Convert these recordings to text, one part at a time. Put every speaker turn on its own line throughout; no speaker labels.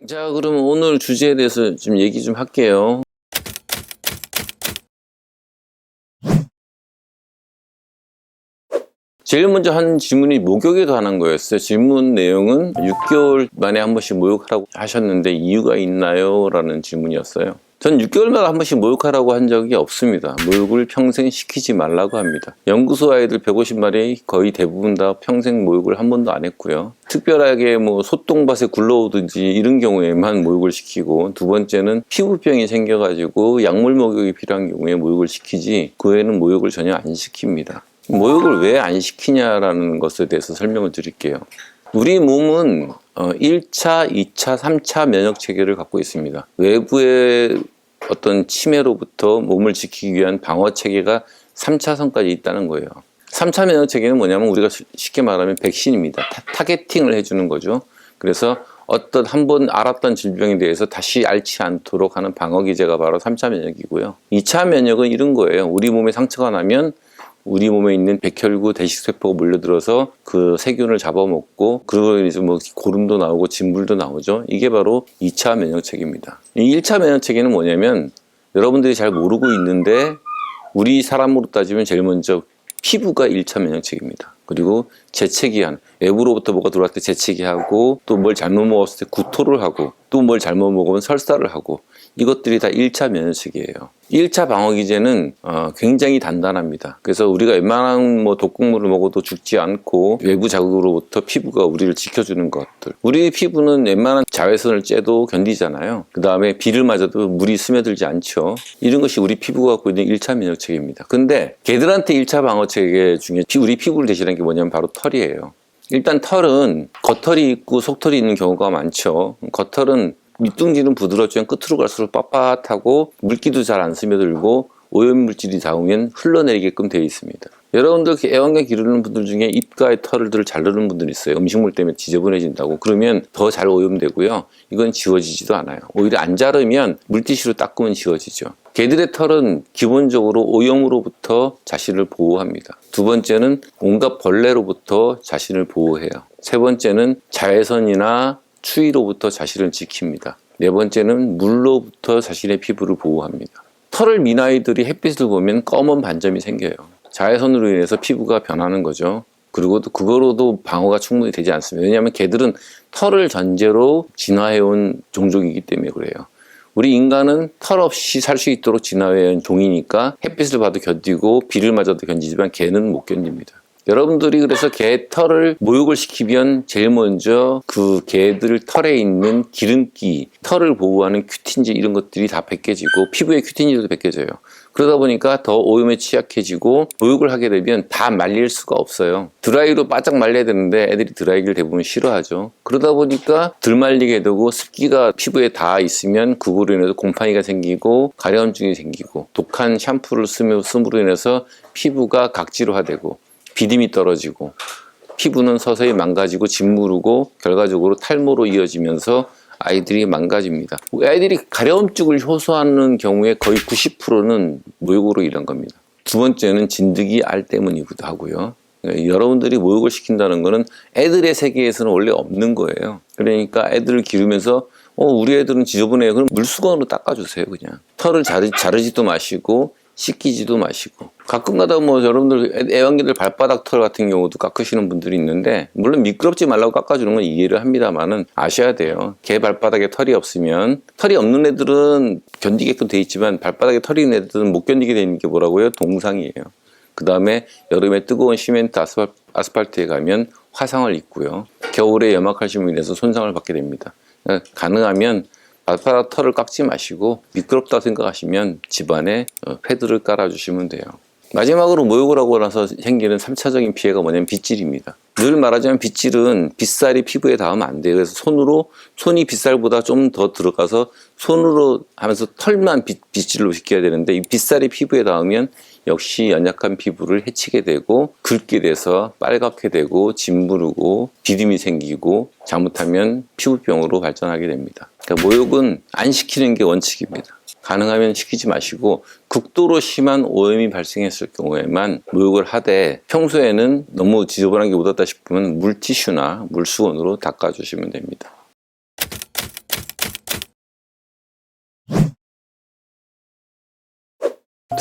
자, 그럼 오늘 주제에 대해서 좀 얘기 좀 할게요. 제일 먼저 한 질문이 목욕에 관한 거였어요. 질문 내용은 6개월 만에 한 번씩 목욕하라고 하셨는데 이유가 있나요? 라는 질문이었어요. 전 6개월마다 한 번씩 목욕하라고 한 적이 없습니다. 목욕을 평생 시키지 말라고 합니다. 연구소 아이들 150마리 거의 대부분 다 평생 목욕을 한 번도 안 했고요. 특별하게 뭐 소똥밭에 굴러오든지 이런 경우에만 목욕을 시키고, 두 번째는 피부병이 생겨가지고 약물 목욕이 필요한 경우에 목욕을 시키지 그 외에는 목욕을 전혀 안 시킵니다. 목욕을 왜 안 시키냐라는 것에 대해서 설명을 드릴게요. 우리 몸은 1차, 2차, 3차 면역 체계를 갖고 있습니다. 외부의 어떤 침해로부터 몸을 지키기 위한 방어 체계가 3차선까지 있다는 거예요. 3차 면역 체계는 뭐냐면 우리가 쉽게 말하면 백신입니다. 타겟팅을 해주는 거죠. 그래서 어떤 한번 알았던 질병에 대해서 다시 앓지 않도록 하는 방어 기제가 바로 3차 면역이고요. 2차 면역은 이런 거예요. 우리 몸에 상처가 나면 우리 몸에 있는 백혈구 대식세포가 몰려들어서 그 세균을 잡아먹고, 그러고 이제 뭐 고름도 나오고 진물도 나오죠. 이게 바로 2차 면역체계입니다. 이 1차 면역체계는 뭐냐면 여러분들이 잘 모르고 있는데, 우리 사람으로 따지면 제일 먼저 피부가 1차 면역체계입니다. 그리고 재채기한, 외부로부터 뭐가 들어왔을 때 재채기하고, 또 뭘 잘못 먹었을 때 구토를 하고, 또 뭘 잘못 먹으면 설사를 하고, 이것들이 다 1차 면역체계예요. 1차 방어기제는 굉장히 단단합니다. 그래서 우리가 웬만한 뭐 독극물을 먹어도 죽지 않고, 외부 자극으로부터 피부가 우리를 지켜주는 것들. 우리 피부는 웬만한 자외선을 쬐도 견디잖아요. 그 다음에 비를 맞아도 물이 스며들지 않죠. 이런 것이 우리 피부가 갖고 있는 1차 면역체계입니다. 근데 개들한테 1차 방어체계 중에 우리 피부를 대신하는 게 뭐냐면 바로 털이에요. 일단 털은 겉털이 있고 속털이 있는 경우가 많죠. 겉털은 밑둥지는 부드럽지만 끝으로 갈수록 빳빳하고 물기도 잘 안 스며들고 오염물질이 닿으면 흘러내리게끔 되어 있습니다. 여러분들 애완견 기르는 분들 중에 입가에 털을 잘 넣는 분들 있어요. 음식물 때문에 지저분해진다고. 그러면 더 잘 오염되고요. 이건 지워지지도 않아요. 오히려 안 자르면 물티슈로 닦으면 지워지죠. 개들의 털은 기본적으로 오염으로부터 자신을 보호합니다. 두 번째는 온갖 벌레로부터 자신을 보호해요. 세 번째는 자외선이나 추위로부터 자신을 지킵니다. 네 번째는 물로부터 자신의 피부를 보호합니다. 털을 민 아이들이 햇빛을 보면 검은 반점이 생겨요. 자외선으로 인해서 피부가 변하는 거죠. 그리고 또 그거로도 방어가 충분히 되지 않습니다. 왜냐하면 개들은 털을 전제로 진화해온 종족이기 때문에 그래요. 우리 인간은 털 없이 살 수 있도록 진화해온 종이니까 햇빛을 봐도 견디고 비를 맞아도 견디지만 개는 못 견딥니다. 여러분들이 그래서 개 털을 목욕을 시키면 제일 먼저 그 개들 털에 있는 기름기, 털을 보호하는 큐틴제 이런 것들이 다 벗겨지고, 피부에 큐틴제도 벗겨져요. 그러다 보니까 더 오염에 취약해지고, 목욕을 하게 되면 다 말릴 수가 없어요. 드라이로 바짝 말려야 되는데 애들이 드라이기를 대부분 싫어하죠. 그러다 보니까 덜 말리게 되고, 습기가 피부에 닿아 있으면 그거로 인해서 곰팡이가 생기고 가려움증이 생기고, 독한 샴푸를 쓰므로 인해서 피부가 각질화되고 비듬이 떨어지고, 피부는 서서히 망가지고 짓무르고 결과적으로 탈모로 이어지면서 아이들이 망가집니다. 아이들이 가려움증을 호소하는 경우에 거의 90%는 목욕으로 인한 겁니다. 두 번째는 진드기 알 때문이기도 하고요. 여러분들이 목욕을 시킨다는 거는 애들의 세계에서는 원래 없는 거예요. 그러니까 애들을 기르면서 우리 애들은 지저분해요. 그럼 물수건으로 닦아주세요. 그냥 털을 자르지도 마시고 씻기지도 마시고. 가끔가다 뭐 여러분들 애완견들 발바닥 털 같은 경우도 깎으시는 분들이 있는데, 물론 미끄럽지 말라고 깎아주는 건 이해를 합니다만은 아셔야 돼요. 개 발바닥에 털이 없으면, 털이 없는 애들은 견디게끔 돼 있지만 발바닥에 털이 있는 애들은 못 견디게 되는 게 뭐라고요? 동상이에요. 그 다음에 여름에 뜨거운 시멘트 아스팔트에 가면 화상을 입고요. 겨울에 염화칼슘으로 인해서 손상을 받게 됩니다. 가능하면 발바닥 털을 깎지 마시고, 미끄럽다고 생각하시면 집안에 패드를 깔아주시면 돼요. 마지막으로 목욕을 하고 나서 생기는 3차적인 피해가 뭐냐면 빗질입니다. 늘 말하자면 빗질은 빗살이 피부에 닿으면 안 돼요. 그래서 손이 빗살보다 좀 더 들어가서 손으로 하면서 털만 빗질로 시켜야 되는데, 이 빗살이 피부에 닿으면 역시 연약한 피부를 해치게 되고 긁게 돼서 빨갛게 되고 짓무르고 비듬이 생기고 잘못하면 피부병으로 발전하게 됩니다. 그러니까 목욕은 안 시키는 게 원칙입니다. 가능하면 시키지 마시고 극도로 심한 오염이 발생했을 경우에만 목욕을 하되 평소에는 너무 지저분하게 묻었다 싶으면 물티슈나 물수건으로 닦아주시면 됩니다.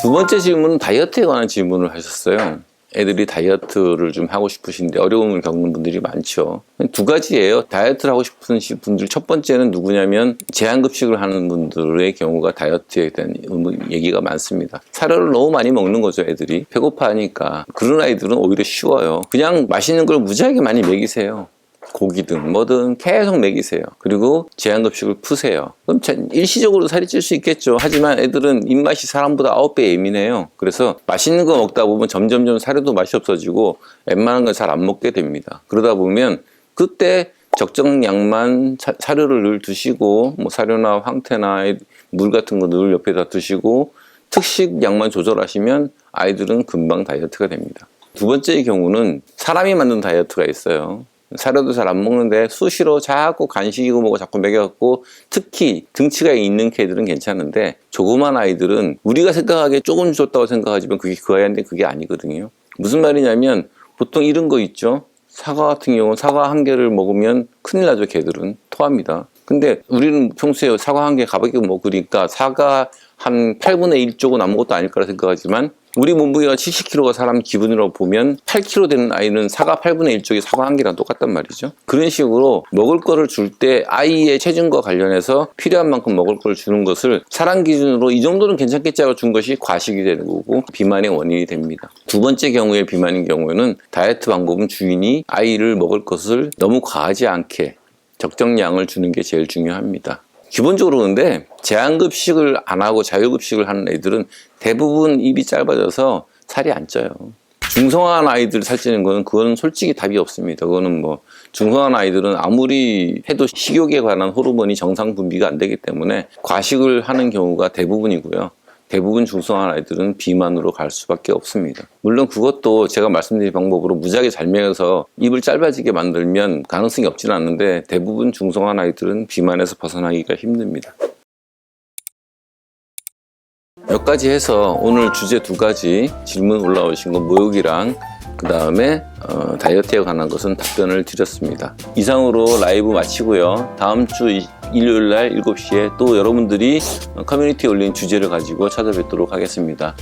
두 번째 질문은 다이어트에 관한 질문을 하셨어요. 애들이 다이어트를 좀 하고 싶으신데 어려움을 겪는 분들이 많죠. 두 가지예요. 다이어트를 하고 싶은 분들 첫 번째는 누구냐면 제한급식을 하는 분들의 경우가 다이어트에 대한 얘기가 많습니다. 사료를 너무 많이 먹는 거죠, 애들이. 배고파하니까. 그런 아이들은 오히려 쉬워요. 그냥 맛있는 걸 무지하게 많이 먹이세요. 고기든 뭐든 계속 먹이세요. 그리고 제한급식을 푸세요. 그럼 일시적으로 살이 찔 수 있겠죠. 하지만 애들은 입맛이 사람보다 9배 예민해요. 그래서 맛있는 거 먹다 보면 점점점 사료도 맛이 없어지고 웬만한 걸 잘 안 먹게 됩니다. 그러다 보면 그때 적정량만 사료를 늘 드시고 뭐 사료나 황태나 물 같은 거 늘 옆에다 두시고 특식 양만 조절하시면 아이들은 금방 다이어트가 됩니다. 두 번째의 경우는 사람이 만든 다이어트가 있어요. 사료도 잘 안 먹는데 수시로 자꾸 간식이고 뭐고 자꾸 먹여갖고 특히 등치가 있는 개들은 괜찮은데 조그만 아이들은 우리가 생각하기에 조금 줬다고 생각하지만 그게 그 아이한테 그게 아니거든요. 무슨 말이냐면 보통 이런 거 있죠. 사과 같은 경우는 사과 한 개를 먹으면 큰일 나죠. 개들은 토합니다. 근데 우리는 평소에 사과 한 개 가볍게 먹으니까 사과 한 8분의 1 쪽은 아무것도 아닐 거라 생각하지만 우리 몸무게가 70kg가 사람 기준으로 보면 8kg 되는 아이는 사과 8분의 1 쪽이 사과 한 개랑 똑같단 말이죠. 그런 식으로 먹을 거를 줄 때 아이의 체중과 관련해서 필요한 만큼 먹을 걸 주는 것을 사람 기준으로 이 정도는 괜찮겠지 하고 준 것이 과식이 되는 거고 비만의 원인이 됩니다. 두 번째 경우에 비만인 경우에는 다이어트 방법은 주인이 아이를 먹을 것을 너무 과하지 않게 적정량을 주는 게 제일 중요합니다. 기본적으로 근데 제한급식을 안 하고 자율급식을 하는 애들은 대부분 입이 짧아져서 살이 안 쪄요. 중성화한 아이들 살찌는 거는 그거는 솔직히 답이 없습니다. 그거는 뭐 중성화한 아이들은 아무리 해도 식욕에 관한 호르몬이 정상 분비가 안 되기 때문에 과식을 하는 경우가 대부분이고요. 대부분 중성화한 아이들은 비만으로 갈 수밖에 없습니다. 물론 그것도 제가 말씀드린 방법으로 무지하게 잘 먹여서 입을 짧아지게 만들면 가능성이 없지는 않는데 대부분 중성화한 아이들은 비만에서 벗어나기가 힘듭니다. 몇 가지 해서 오늘 주제 두 가지 질문 올라오신 거 모욕이랑 그 다음에 다이어트에 관한 것은 답변을 드렸습니다. 이상으로 라이브 마치고요. 다음 주 일요일 날 7시에 또 여러분들이 커뮤니티에 올린 주제를 가지고 찾아뵙도록 하겠습니다.